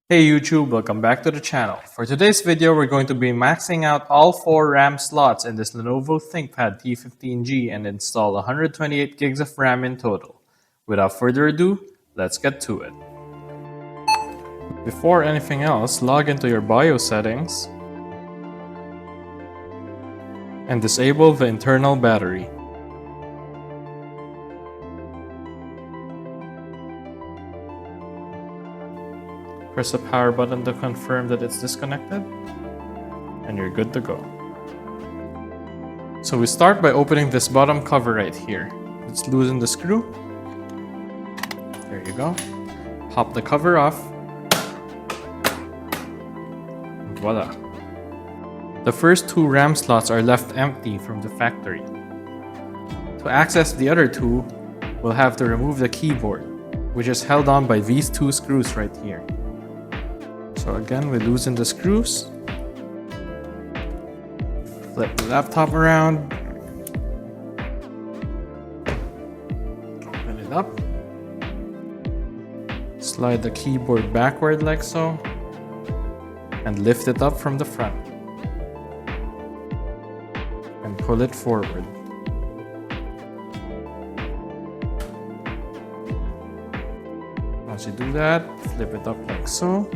Hey YouTube, welcome back to the channel. For today's video, we're going to be maxing out all 4 RAM slots in this Lenovo Thinkpad T15g and install 128 gigs of RAM in total. Without further ado, let's get to it. Before anything else, log into your BIOS settings and disable the internal battery. Press the power button to confirm that it's disconnected, and you're good to go. So we start by opening this bottom cover right here. Let's loosen the screw. There you go. Pop the cover off. And voila. The first 2 RAM slots are left empty from the factory. To access the other 2, we'll have to remove the keyboard, which is held on by these 2 screws right here. So again, we loosen the screws, flip the laptop around, open it up, slide the keyboard backward like so, and lift it up from the front, and pull it forward. Once you do that, flip it up like so.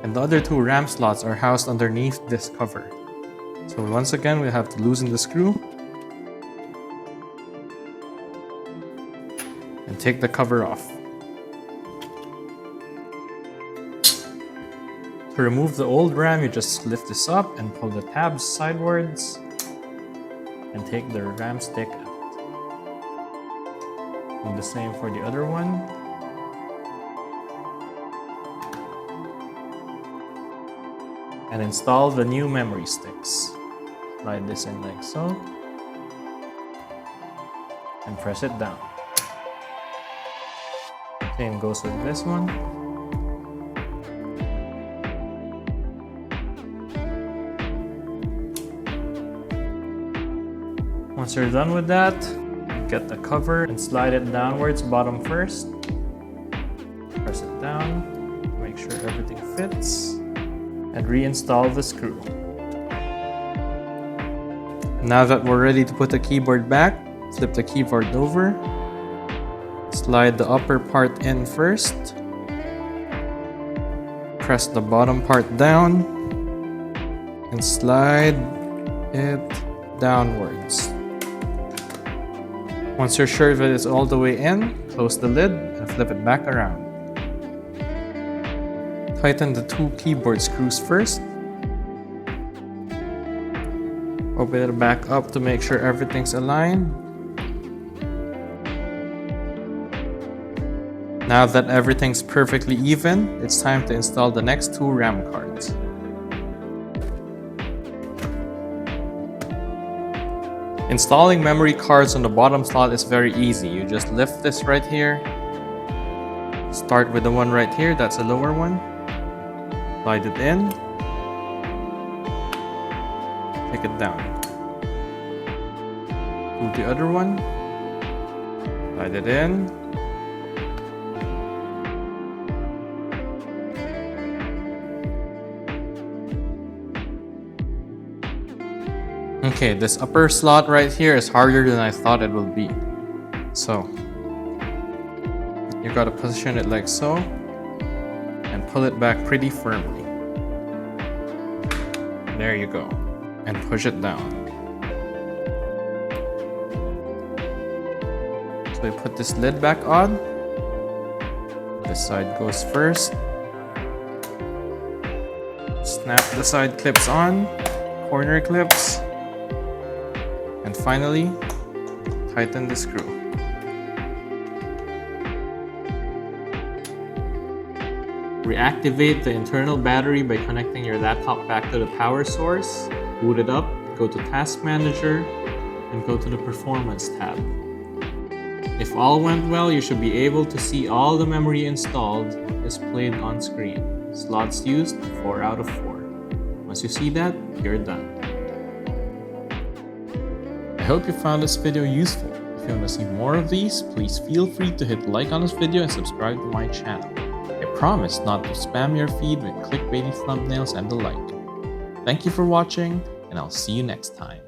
And the other 2 RAM slots are housed underneath this cover. So once again, we have to loosen the screw and take the cover off. To remove the old RAM, you just lift this up and pull the tabs sidewards and take the RAM stick out. Do the same for the other one. And install the new memory sticks. Slide this in like so, and press it down. Same goes with this one. Once you're done with that, get the cover and slide it downwards, bottom first. Press it down, make sure everything fits, and reinstall the screw. Now that we're ready to put the keyboard back, flip the keyboard over, slide the upper part in first, press the bottom part down, and slide it downwards. Once you're sure that it's all the way in, close the lid and flip it back around. Tighten the 2 keyboard screws first. Open it back up to make sure everything's aligned. Now that everything's perfectly even, it's time to install the next 2 RAM cards. Installing memory cards on the bottom slot is very easy. You just lift this right here. Start with the one right here, that's a lower one. Slide it in, take it down. Move the other one, slide it in, okay, this upper slot right here is harder than I thought it would be. So, you gotta position it like so, and pull it back pretty firmly. There you go. And push it down. So we put this lid back on. This side goes first. Snap the side clips on, corner clips, and finally, tighten the screw. Reactivate the internal battery by connecting your laptop back to the power source, boot it up, go to Task Manager, and go to the Performance tab. If all went well, you should be able to see all the memory installed displayed on screen. Slots used, 4 out of 4. Once you see that, you're done. I hope you found this video useful. If you want to see more of these, please feel free to hit like on this video and subscribe to my channel. promise not to spam your feed with clickbaity thumbnails and the like. Thank you for watching, and I'll see you next time.